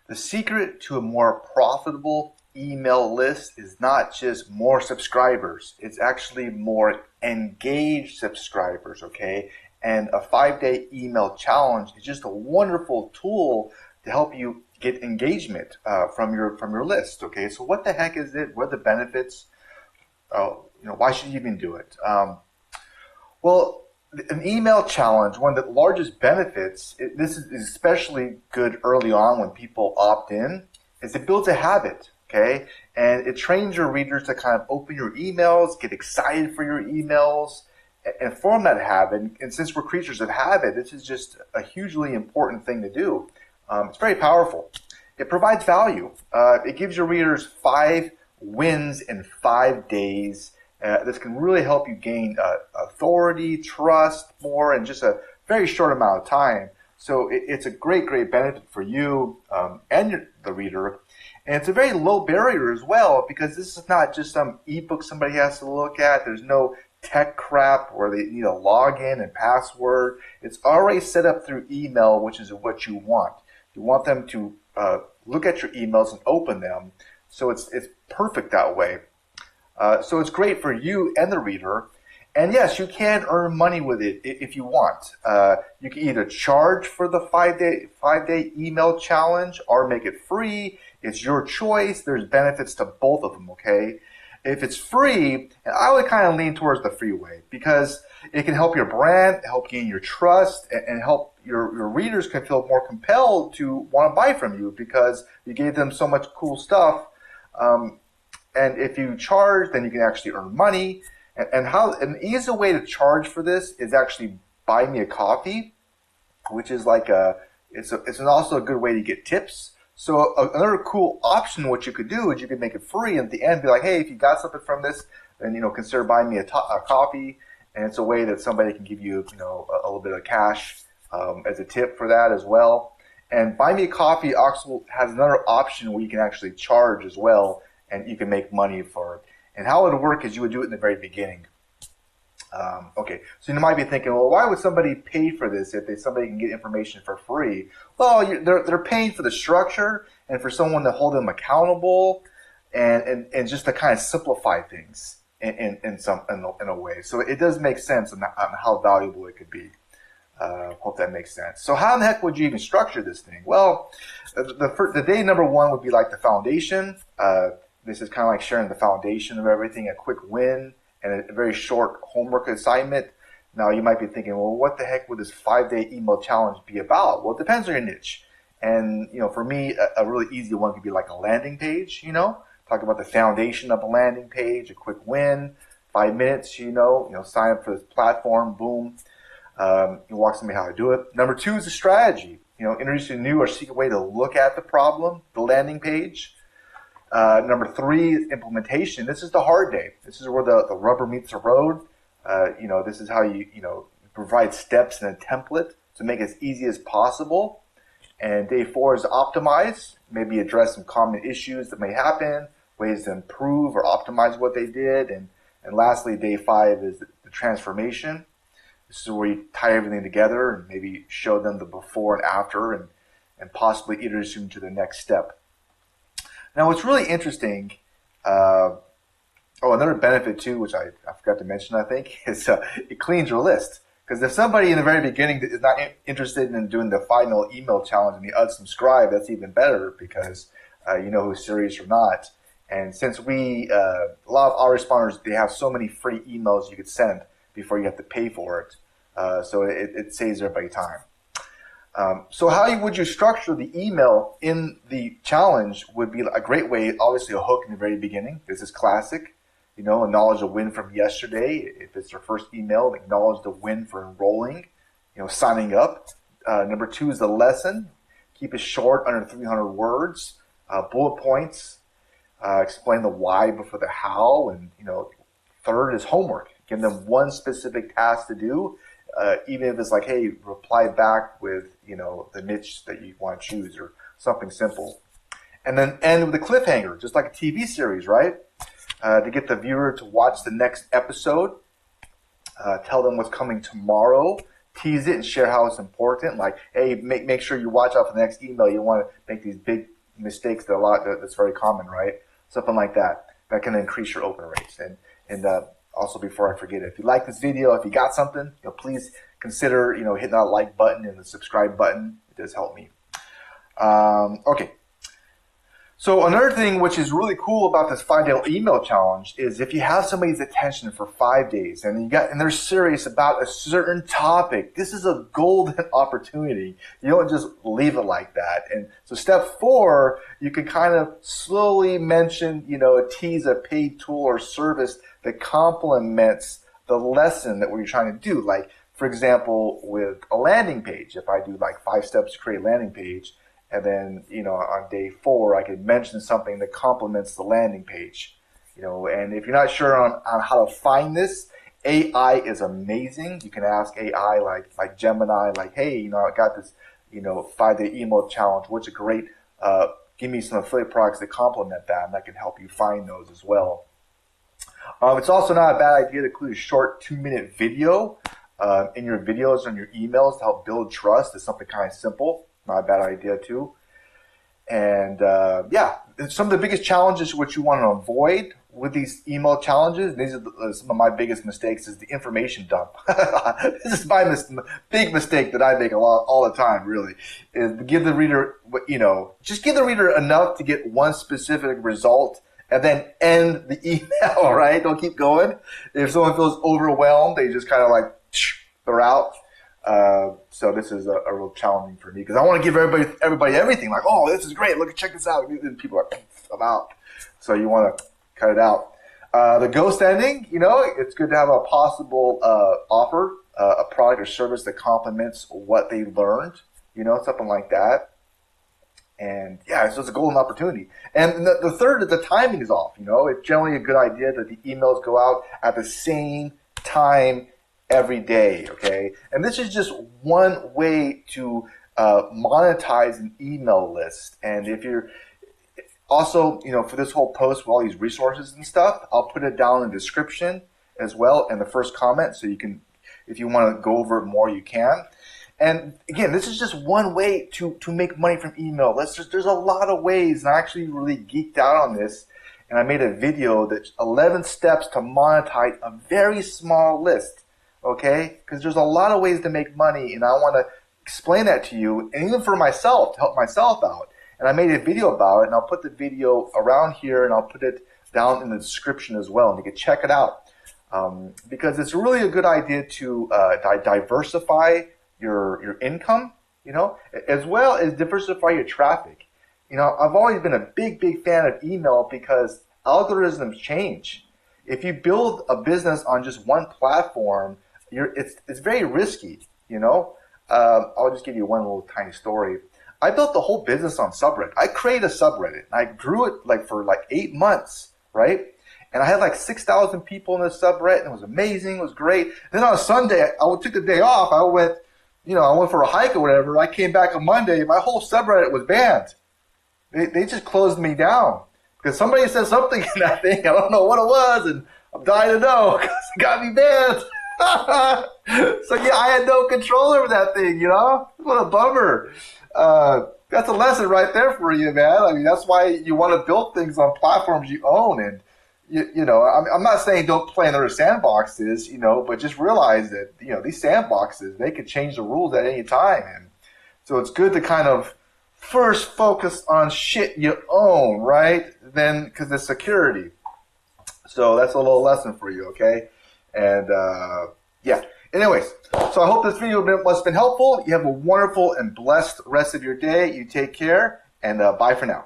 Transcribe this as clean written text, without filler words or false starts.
The secret to a more profitable email list is not just more subscribers, it's actually more engaged subscribers, okay? And a 5-day email challenge is just a wonderful tool to help you get engagement from your list, okay? So what the heck is it? What are the benefits? Why should you even do it? Well, an email challenge, one of the largest benefits, this is especially good early on when people opt in, is it builds a habit, okay? And it trains your readers to kind of open your emails, get excited for your emails, and form that habit. And since we're creatures of habit, this is just a hugely important thing to do. It's very powerful. It provides value. It gives your readers 5 wins in 5 days. This can really help you gain authority, trust more in just a very short amount of time. So it's a great benefit for you and the reader. And it's a very low barrier as well, because this is not just some ebook somebody has to look at. There's no tech crap where they need a login and password. It's already set up through email, which is what you want. You want them to look at your emails and open them. So it's perfect that way. So it's great for you and the reader. And yes, you can earn money with it if you want. You can either charge for the 5-day email challenge or make it free. It's your choice. There's benefits to both of them, okay? If it's free, I would kind of lean towards the free way, because it can help your brand, help gain your trust, and help your readers can feel more compelled to want to buy from you because you gave them so much cool stuff. And if you charge, then you can actually earn money. And an easy way to charge for this is actually buy me a coffee, which is like it's also a good way to get tips. So another cool option, what you could do is you could make it free, and at the end be like, hey, if you got something from this, then consider buying me a coffee. And it's a way that somebody can give you a little bit of cash as a tip for that as well. And buy me a coffee also has another option where you can actually charge as well, and you can make money for it. And how it would work is you would do it in the very beginning. Okay, so you might be thinking, well, why would somebody pay for this if somebody can get information for free? Well, they're paying for the structure and for someone to hold them accountable, and just to kind of simplify things in a way. So it does make sense on how valuable it could be. Hope that makes sense. So how in the heck would you even structure this thing? Well, the day number 1 would be like the foundation. This is kind of like sharing the foundation of everything, a quick win, and a very short homework assignment. Now you might be thinking, well, what the heck would this 5-day email challenge be about? Well, it depends on your niche. And for me, a really easy one could be like a landing page. Talk about the foundation of a landing page, a quick win, 5 minutes. Sign up for this platform, boom. You walk somebody how to do it. Number 2 is the strategy. Introduce a new or secret way to look at the problem, the landing page. Number 3 is implementation. This is the hard day. This is where the rubber meets the road. This is how you provide steps and a template to make it as easy as possible. And day 4 is optimize. Maybe address some common issues that may happen, ways to improve or optimize what they did. And lastly, day 5 is the transformation. This is where you tie everything together and maybe show them the before and after, and possibly introduce them to the next step. Now, what's really interesting, another benefit too, which I forgot to mention, I think, is it cleans your list. Because if somebody in the very beginning is not interested in doing the final email challenge and they unsubscribe, that's even better, because you know who's serious or not. And since a lot of autoresponders, they have so many free emails you could send before you have to pay for it. So it saves everybody time. So how would you structure the email in the challenge would be a great way, obviously a hook in the very beginning. This is classic. Acknowledge a win from yesterday. If it's their first email, acknowledge the win for enrolling, signing up. Number 2 is the lesson. Keep it short, under 300 words. Bullet points. Explain the why before the how. And, 3rd is homework. Give them one specific task to do. Even if it's like, hey, reply back with, the niche that you want to choose or something simple. And then end with a cliffhanger, just like a TV series, right? To get the viewer to watch the next episode. Tell them what's coming tomorrow. Tease it and share how it's important. Like, hey, make sure you watch out for the next email. You want to make these big mistakes that's very common, right? Something like that can increase your open rates. And also, before I forget it, if you like this video, if you got something, please consider hitting that like button and the subscribe button. It does help me. Okay. So another thing which is really cool about this 5-day email challenge is if you have somebody's attention for 5 days and they're serious about a certain topic, this is a golden opportunity. You don't just leave it like that. And so step 4, you can kind of slowly mention, tease a paid tool or service that complements the lesson that we're trying to do. Like, for example, with a landing page, if I do like 5 steps to create a landing page, and then, on day 4, I could mention something that complements the landing page. And if you're not sure on how to find this, AI is amazing. You can ask AI like Gemini, like, hey, I got this, 5-day email challenge. What's a great, give me some affiliate products that complement that, and that can help you find those as well. It's also not a bad idea to include a short 2-minute video in your videos on your emails to help build trust. It's something kind of simple. Not a bad idea too. And some of the biggest challenges which you want to avoid with these email challenges, these are some of my biggest mistakes, is the information dump. This is my big mistake that I make all the time, really, is give the reader, just give the reader enough to get one specific result and then end the email, right? Don't keep going. If someone feels overwhelmed, they just kind of like, they're out. So this is a real challenging for me because I want to give everybody everything. Like, oh, this is great. Look, check this out. And people are, I'm out. So you want to cut it out. The ghost ending, it's good to have a possible offer, a product or service that complements what they learned, something like that. And yeah, so it's a golden opportunity. And the third is the timing is off. It's generally a good idea that the emails go out at the same time every day, okay? And this is just one way to monetize an email list. And if you're also, for this whole post with all these resources and stuff, I'll put it down in the description as well and the first comment, so you can, if you want to go over it more, you can. And again, this is just one way to make money from email lists. There's a lot of ways, and I actually really geeked out on this, and I made a video that's 11 steps to monetize a very small list. Okay, because there's a lot of ways to make money, and I want to explain that to you, and even for myself, to help myself out. And I made a video about it, and I'll put the video around here, and I'll put it down in the description as well, and you can check it out. Because it's really a good idea to diversify your income, as well as diversify your traffic. I've always been a big fan of email because algorithms change. If you build a business on just one platform, it's very risky, I'll just give you one little tiny story. I built the whole business on subreddit. I created a subreddit. I grew it for 8 months, right? And I had 6,000 people in this subreddit, and it was amazing. It was great. Then on a Sunday, I took a day off. I went for a hike or whatever. I came back on Monday. My whole subreddit was banned. They just closed me down because somebody said something in that thing. I don't know what it was, and I'm dying to know because it got me banned. So yeah, I had no control over that thing, What a bummer. That's a lesson right there for you, man. I mean, that's why you want to build things on platforms you own. And, I'm not saying don't play in other sandboxes, but just realize that, these sandboxes, they could change the rules at any time. And so it's good to kind of first focus on shit you own, right? Then, because it's security. So that's a little lesson for you, okay? And yeah. Anyways, so I hope this video has been helpful. You have a wonderful and blessed rest of your day. You take care, and bye for now.